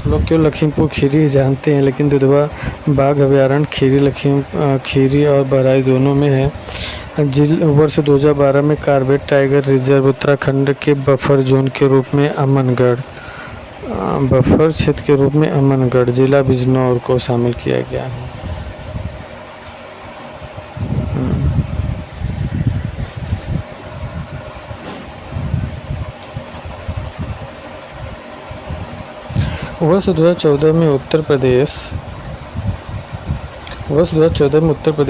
लोग क्यों लखीमपुर खीरी जानते हैं, लेकिन दुधवा बाघ अभयारण्य खीरी और बहराइच दोनों में है। वर्ष 2012 में कॉर्बेट टाइगर रिजर्व उत्तराखंड के बफर जोन के रूप में बफर क्षेत्र के रूप में अमनगढ़ जिला बिजनौर को शामिल किया गया है। वर्ष 2014 में उत्तर प्रदेश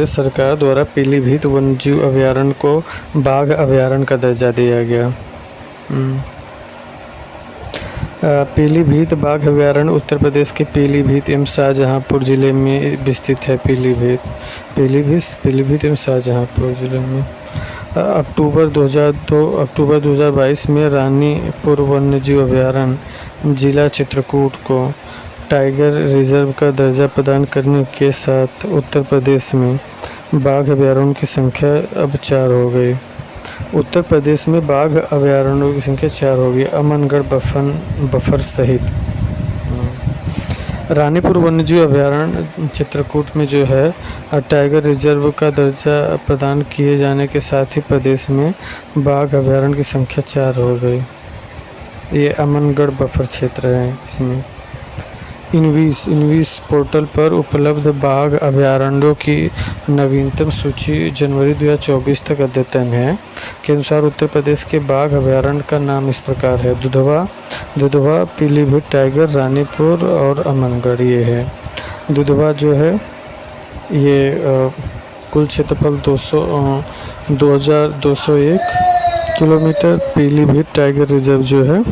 सरकार द्वारा पीलीभीत वन्यजीव अभयारण्य को बाघ अभयारण्य का दर्जा दिया गया। पीलीभीत बाघ अभयारण्य उत्तर प्रदेश के पीलीभीत एवं शाहजहांपुर जिले में विस्तृत है। पीलीभीत एवं शाहजहांपुर जिले में अक्टूबर 2022 में रानीपुर वन्यजीव अभयारण्य जिला चित्रकूट को टाइगर रिजर्व का दर्जा प्रदान करने के साथ उत्तर प्रदेश में बाघ अभयारण्यों की संख्या अब 4 हो गई। उत्तर प्रदेश में बाघ अभयारण्यों की संख्या 4 हो गई, अमनगढ़ बफर सहित। रानीपुर वन्यजीव अभयारण्य चित्रकूट में जो है टाइगर रिजर्व का दर्जा प्रदान किए जाने के साथ ही प्रदेश में बाघ अभयारण्य की संख्या 4 हो गई। ये अमनगढ़ बफर क्षेत्र है। इसमें इनवीस पोर्टल पर उपलब्ध बाघ अभयारण्यों की नवीनतम सूची जनवरी 2024 तक अद्यतन है। के अनुसार उत्तर प्रदेश के बाघ अभयारण्य का नाम इस प्रकार है: दुधवा, पीलीभीत टाइगर, रानीपुर और अमनगढ़। ये है दुधवा जो है ये कुल क्षेत्रफल 2201 किलोमीटर। पीलीभीत टाइगर रिजर्व जो है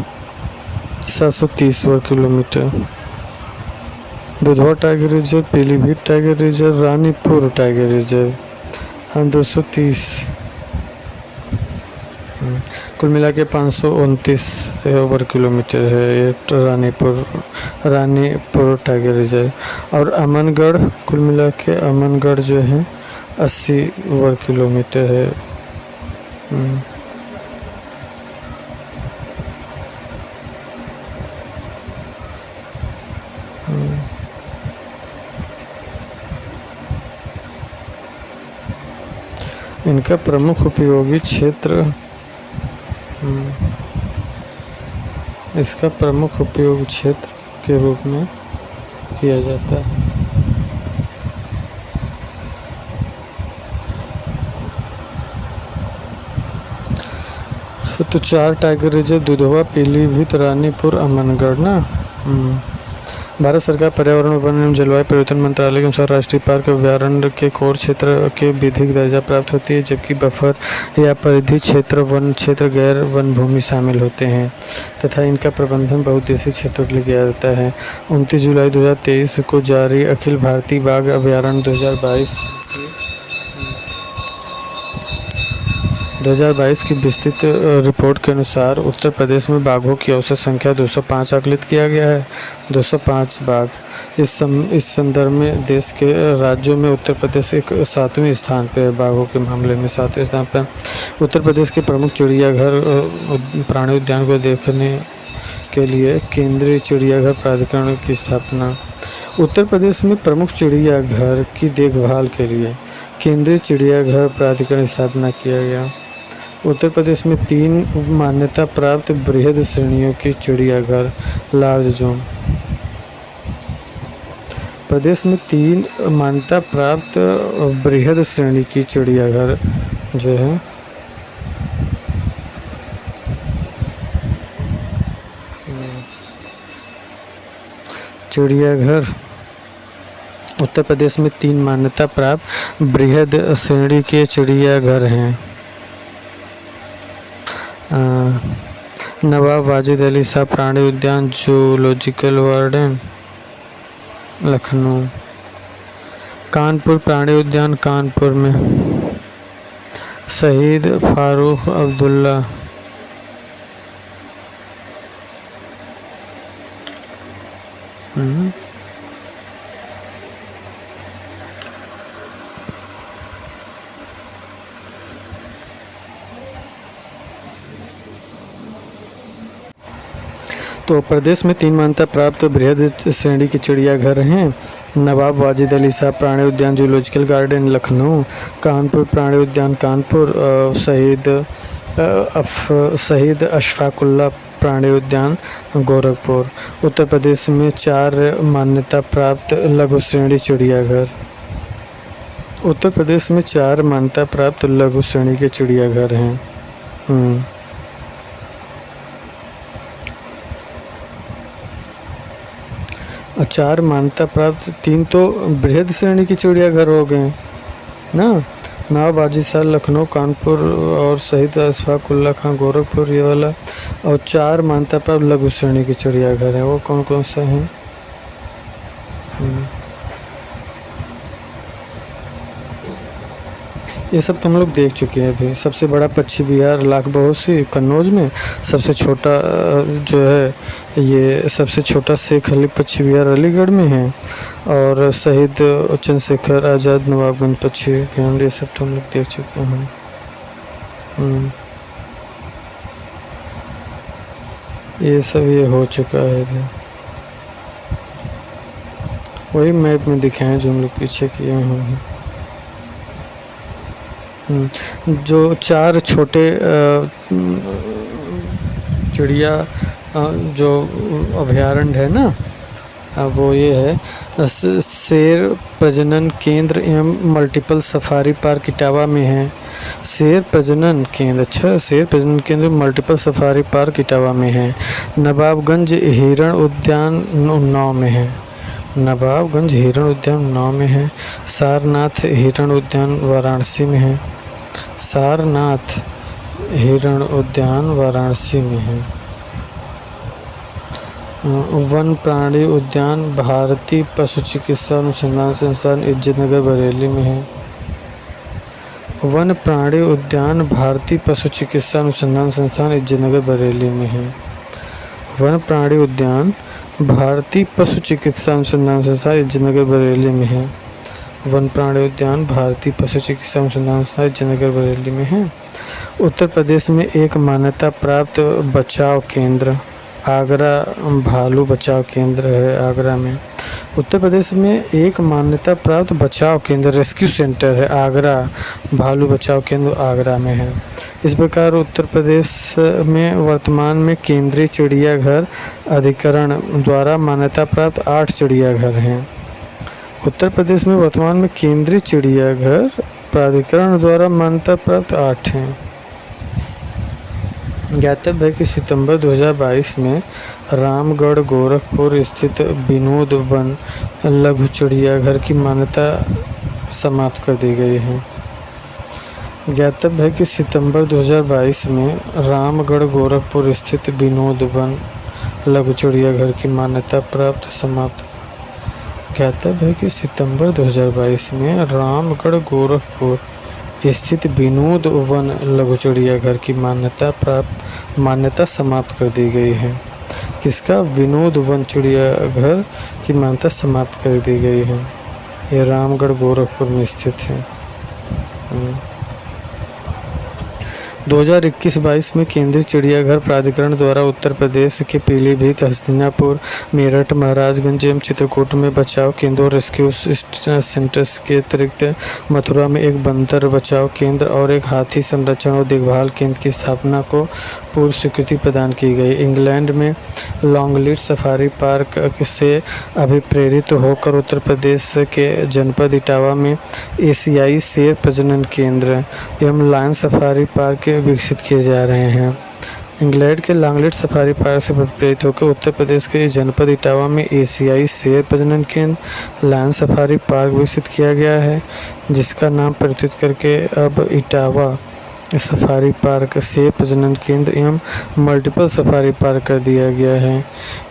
730 वर्ग kilometre. Dudhwa tiger reserve, Pilibhit tiger reserve, Ranipur tiger reserve 230, कुल मिला के 529 वर्ग किलोमीटर है ये रानीपुर टाइगर रिजर्व। और अमनगढ़ कुल मिला के अमनगढ़ जो है 80 वर्ग किलोमीटर है। इनका प्रमुख उपयोगी क्षेत्र इसका प्रमुख उपयोग क्षेत्र के रूप में किया जाता है। तो 4 टाइगर रिजर्व दुधवा, पीलीभीत, रानीपुर, अमनगढ़ ना। भारत सरकार पर्यावरण, वन एवं जलवायु परिवर्तन मंत्रालय के अनुसार राष्ट्रीय पार्क अभयारण्य के कोर क्षेत्र के विधिक दर्जा प्राप्त होती है, जबकि बफर या परिधि क्षेत्र, वन क्षेत्र, गैर वन भूमि शामिल होते हैं तथा इनका प्रबंधन बहुउद्देशीय क्षेत्रों के लिए किया जाता है। 29 जुलाई 2023 को जारी अखिल भारतीय बाघ अभयारण्य 2022 की विस्तृत रिपोर्ट के अनुसार उत्तर प्रदेश में बाघों की औसत संख्या 205 आकलित किया गया है। 205 बाघ। इस संदर्भ में देश के राज्यों में उत्तर प्रदेश एक 7वें स्थान पर है। बाघों के मामले में 7वें स्थान पर। उत्तर प्रदेश के प्रमुख चिड़ियाघर प्राणी उद्यान को देखने के लिए केंद्रीय चिड़ियाघर प्राधिकरण की स्थापना। उत्तर प्रदेश में प्रमुख चिड़ियाघर की देखभाल के लिए केंद्रीय चिड़ियाघर प्राधिकरण की स्थापना किया गया। उत्तर प्रदेश में 3 मान्यता प्राप्त बृहद श्रेणियों की चिड़ियाघर लार्ज जोन। प्रदेश में 3 मान्यता प्राप्त बृहद श्रेणी की चिड़ियाघर जो है उत्तर प्रदेश में 3 मान्यता प्राप्त बृहद श्रेणी के चिड़ियाघर हैं। नवाब वाजिद अली शाह प्राणी उद्यान जूलॉजिकल गार्डन लखनऊ। कानपुर प्राणी उद्यान कानपुर में। शहीद फारूक अब्दुल्ला तो प्रदेश में 3 मान्यता प्राप्त बृहद श्रेणी के चिड़ियाघर हैं। नवाब वाजिद अली शाह प्राणी उद्यान जूलॉजिकल गार्डन लखनऊ, कानपुर प्राणी उद्यान कानपुर, शहीद अशफाकुल्ला प्राणी उद्यान गोरखपुर। उत्तर प्रदेश में 4 मान्यता प्राप्त लघु श्रेणी चिड़ियाघर। उत्तर प्रदेश में 4 मान्यता प्राप्त लघु श्रेणी के चिड़ियाघर हैं। 4 मान्यता प्राप्त, 3 तो बृहद श्रेणी के चिड़ियाघर हो गए ना, नवाब वाजिद शाह लखनऊ कानपुर और शहीद अशफाकुल्ला खां गोरखपुर ये वाला, और 4 मान्यता प्राप्त लघु श्रेणी के चिड़ियाघर हैं। वो कौन कौन से हैं? ये सब तो हम लोग देख चुके हैं अभी। सबसे बड़ा पक्षी विहार लाख बहोसी कन्नौज में, सबसे छोटा जो है ये सबसे छोटा शेख अली पक्षी विहार अलीगढ़ में है, और शहीद चंद्रशेखर आज़ाद नवाबगंज पक्षी विहार, ये सब तो हम लोग देख चुके हैं। ये सब ये हो चुका है, वही मैप में दिखाएं जो हम लोग पीछे किए हैं। जो 4 छोटे चिड़िया जो अभयारण्य है ना, वो ये है शेर प्रजनन केंद्र एवं मल्टीपल सफारी पार्क इटावा में है। शेर प्रजनन केंद्र, अच्छा, शेर प्रजनन केंद्र मल्टीपल सफारी पार्क इटावा में है। नवाबगंज हिरण उद्यान उन्नाव में है। नवाबगंज हिरण उद्यान उन्नाव में है। सारनाथ हिरण उद्यान वाराणसी में है। सारनाथ हिरण उद्यान वाराणसी में है। वन प्राणी उद्यान भारतीय पशु चिकित्सा अनुसंधान संस्थान इज्जतनगर बरेली में है। वन प्राणी उद्यान भारतीय पशु चिकित्सा अनुसंधान संस्थान इज्जतनगर बरेली में है। वन प्राणी उद्यान भारतीय पशु चिकित्सा अनुसंधान संस्थान इज्जतनगर बरेली में है। वन प्राणी उद्यान भारतीय पशु चिकित्सा अनुसंधान संस्थान इज्जतनगर बरेली में है। उत्तर प्रदेश में एक मान्यता प्राप्त बचाव केंद्र आगरा भालू बचाव केंद्र है आगरा में। उत्तर प्रदेश में एक मान्यता प्राप्त बचाव केंद्र रेस्क्यू सेंटर है आगरा भालू बचाव केंद्र आगरा में है। इस प्रकार उत्तर प्रदेश में वर्तमान में केंद्रीय चिड़ियाघर अधिकरण द्वारा मान्यता प्राप्त 8 चिड़ियाघर हैं। उत्तर प्रदेश में वर्तमान में केंद्रीय चिड़ियाघर प्राधिकरण द्वारा मान्यता प्राप्त 8 हैं। ज्ञातव्य है कि सितंबर 2022 में रामगढ़ गोरखपुर स्थित विनोद वन लघु चिड़ियाघर की मान्यता समाप्त कर दी गई है। ज्ञातव्य है कि सितंबर 2022 में रामगढ़ गोरखपुर स्थित विनोद वन लघु चिड़ियाघर की मान्यता प्राप्त समाप्त। ज्ञातव्य है कि सितंबर 2022 में रामगढ़ गोरखपुर स्थित विनोद वन लघु चिड़ियाघर की मान्यता समाप्त कर दी गई है। किसका? विनोद वन चिड़ियाघर की मान्यता समाप्त कर दी गई है। ये रामगढ़ गोरखपुर में स्थित है। 2021-22 में केंद्रीय चिड़ियाघर प्राधिकरण द्वारा उत्तर प्रदेश के पीलीभीत, हस्तिनापुर, मेरठ, महाराजगंज एवं चित्रकूट में बचाव केंद्रों रेस्क्यू सेंटर्स के अतिरिक्त मथुरा में एक बंदर बचाव केंद्र और एक हाथी संरक्षण और देखभाल केंद्र की स्थापना को पूर्व स्वीकृति प्रदान की गई। इंग्लैंड में लॉन्गलीड सफारी पार्क से अभिप्रेरित होकर उत्तर प्रदेश के जनपद इटावा में एशियाई शेर प्रजनन केंद्र एवं लायन सफारी पार्क विकसित किए जा रहे हैं। इंग्लैंड के लॉन्गलीड सफारी पार्क से प्रेरित होकर उत्तर प्रदेश के जनपद इटावा में एशियाई शेर प्रजनन केंद्र लायन सफारी पार्क विकसित किया गया है, जिसका नाम परिवर्तित करके अब इटावा सफारी पार्क शेर प्रजनन केंद्र एवं मल्टीपल सफारी पार्क कर दिया गया है।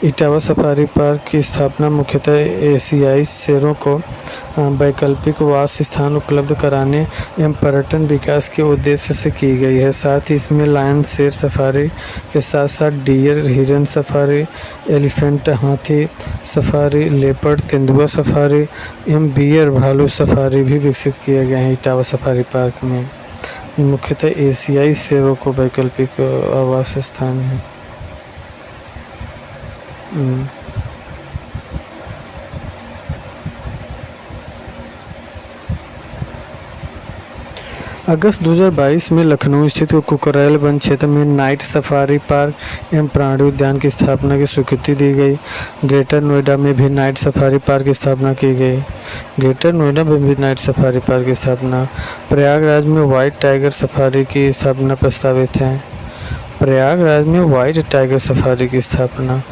इटावा सफारी पार्क की स्थापना मुख्यतः एशियाई शेरों को वैकल्पिक वास स्थान उपलब्ध कराने एवं पर्यटन विकास के उद्देश्य से की गई है। साथ ही इसमें लायन शेर सफारी के साथ साथ डियर हिरन सफारी, एलिफेंट हाथी सफारी, लेपर्ड तेंदुआ सफारी एवं बियर भालू सफारी भी विकसित किया गया है। इटावा सफारी पार्क में मुख्यतः एशियाई शेरों को वैकल्पिक आवास स्थान है। हम्म। अगस्त 2022 में लखनऊ स्थित कुकरैल वन क्षेत्र में नाइट सफारी पार्क एवं प्राणी उद्यान की स्थापना की स्वीकृति दी गई। ग्रेटर नोएडा में भी नाइट सफारी पार्क की स्थापना की गई। ग्रेटर नोएडा में भी नाइट सफारी पार्क की स्थापना। प्रयागराज में व्हाइट टाइगर सफारी की स्थापना प्रस्तावित है। प्रयागराज में व्हाइट टाइगर सफारी की स्थापना।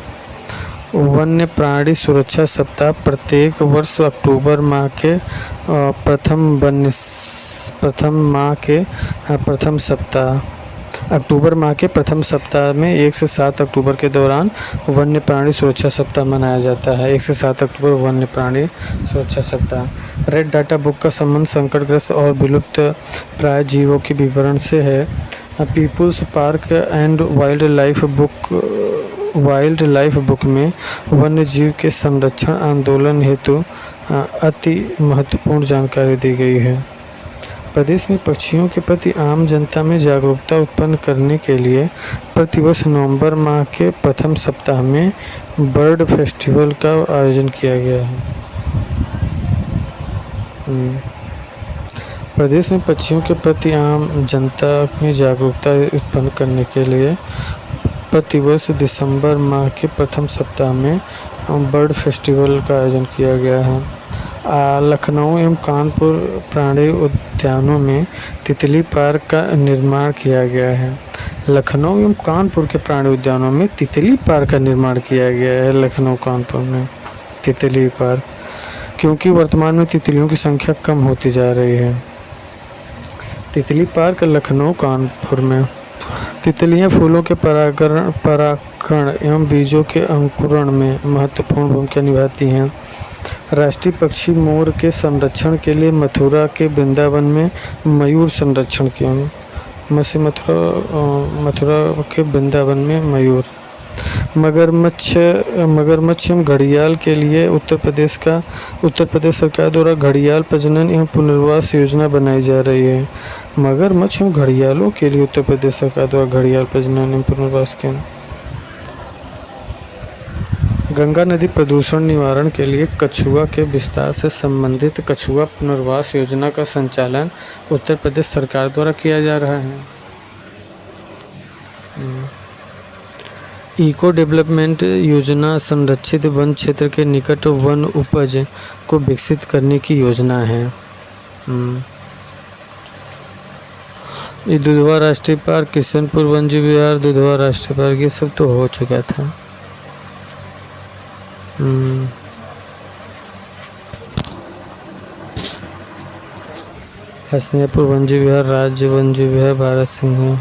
वन्य प्राणी सुरक्षा सप्ताह प्रत्येक वर्ष अक्टूबर माह के प्रथम सप्ताह में 1 से 7 अक्टूबर के दौरान वन्य प्राणी सुरक्षा सप्ताह मनाया जाता है। 1 से 7 अक्टूबर वन्य प्राणी सुरक्षा सप्ताह। रेड डाटा बुक का संबंध संकटग्रस्त और विलुप्त प्राय जीवों के विवरण से है। Peoples park and wildlife book में वन्य जीव के संरक्षण आंदोलन हेतु अति महत्वपूर्ण जानकारी दी गई है। प्रदेश में पक्षियों के प्रति आम जनता में जागरूकता उत्पन्न करने के लिए प्रतिवर्ष नवंबर माह के प्रथम सप्ताह में बर्ड फेस्टिवल का आयोजन किया गया है। प्रदेश में पक्षियों के प्रति आम जनता में जागरूकता उत्पन्न करने के लिए प्रतिवर्ष दिसंबर माह के प्रथम सप्ताह में बर्ड फेस्टिवल का आयोजन किया गया है। लखनऊ एवं कानपुर प्राणी उद्यानों में तितली पार्क का निर्माण किया गया है। लखनऊ एवं कानपुर के प्राणी उद्यानों में तितली पार्क का निर्माण किया गया है। लखनऊ कानपुर में तितली पार्क, क्योंकि वर्तमान में तितलियों की संख्या कम होती जा रही है। तितली पार्क लखनऊ कानपुर में। तितलियां फूलों के परागण एवं बीजों के अंकुरण में महत्वपूर्ण भूमिका निभाती हैं। राष्ट्रीय पक्षी मोर के संरक्षण के लिए मथुरा के वृंदावन में मयूर संरक्षण किया। मथुरा के वृंदावन में मयूर। मगरमच्छ एवं घड़ियाल के लिए उत्तर प्रदेश सरकार द्वारा घड़ियाल प्रजनन एवं पुनर्वास योजना बनाई जा रही है। मगरमच्छ एवं घड़ियालों के लिए उत्तर प्रदेश सरकार द्वारा घड़ियाल प्रजनन एवं पुनर्वास केंद्र। गंगा नदी प्रदूषण निवारण के लिए कछुआ के विस्तार से संबंधित कछुआ पुनर्वास योजना का संचालन उत्तर प्रदेश सरकार द्वारा किया जा रहा है। इको डेवलपमेंट योजना संरक्षित वन क्षेत्र के निकट वन उपज को विकसित करने की योजना है। ये दुधवा राष्ट्रीय पार्क, किशनपुर वन्य विहार, दुधवा राष्ट्रीय पार्क, ये सब तो हो चुका था। हसनियापुर वन्य विहार, राज्य वन्य विहार, भारत सिंह,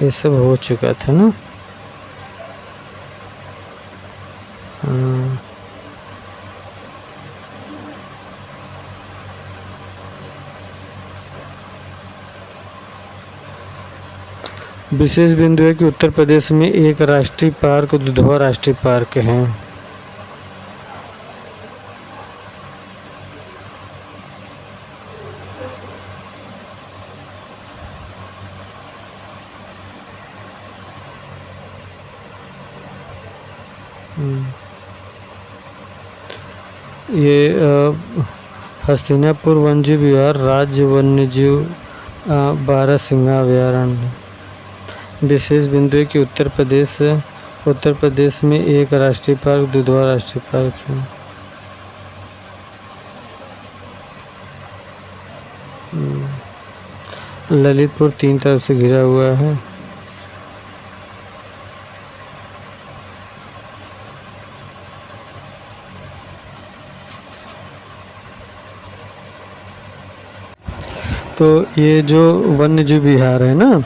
ये सब हो चुका था ना। विशेष बिंदु है कि उत्तर प्रदेश में एक राष्ट्रीय पार्क दुधवा राष्ट्रीय पार्क है। ये हस्तिनापुर वन्य विहार राज्य वन्यजीव बारहसिंगा अभयारण्य। विशेष बिंदु है कि उत्तर प्रदेश में एक राष्ट्रीय पार्क दुधवा राष्ट्रीय पार्क है। ललितपुर 3 तरफ से घिरा हुआ है। तो ये जो वन्यजीव विहार है ना,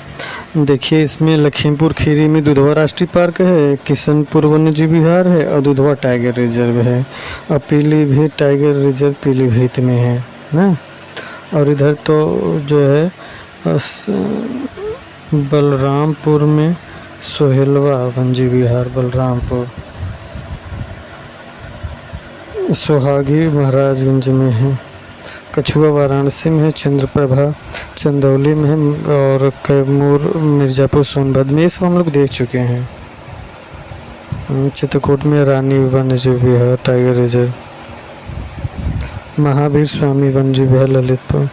देखिए इसमें लखीमपुर खीरी में दुधवा राष्ट्रीय पार्क है, किशनपुर वन्यजीव विहार है और दुधवा टाइगर रिजर्व है, और पीलीभीत टाइगर रिजर्व पीलीभीत में है ना। और इधर तो जो है बलरामपुर में सोहेलवा वन्य विहार बलरामपुर, सोहागी महाराजगंज में है, कछुआ वाराणसी में है, चंद्रप्रभा चंदौली में है, और कैमूर मिर्ज़ापुर सोनभद्र में। ये सब हम लोग देख चुके हैं। चित्रकूट में रानी वन्य जीव विहार टाइगर रिजर्व। महावीर स्वामी वन्य जीव विहार ललितपुर।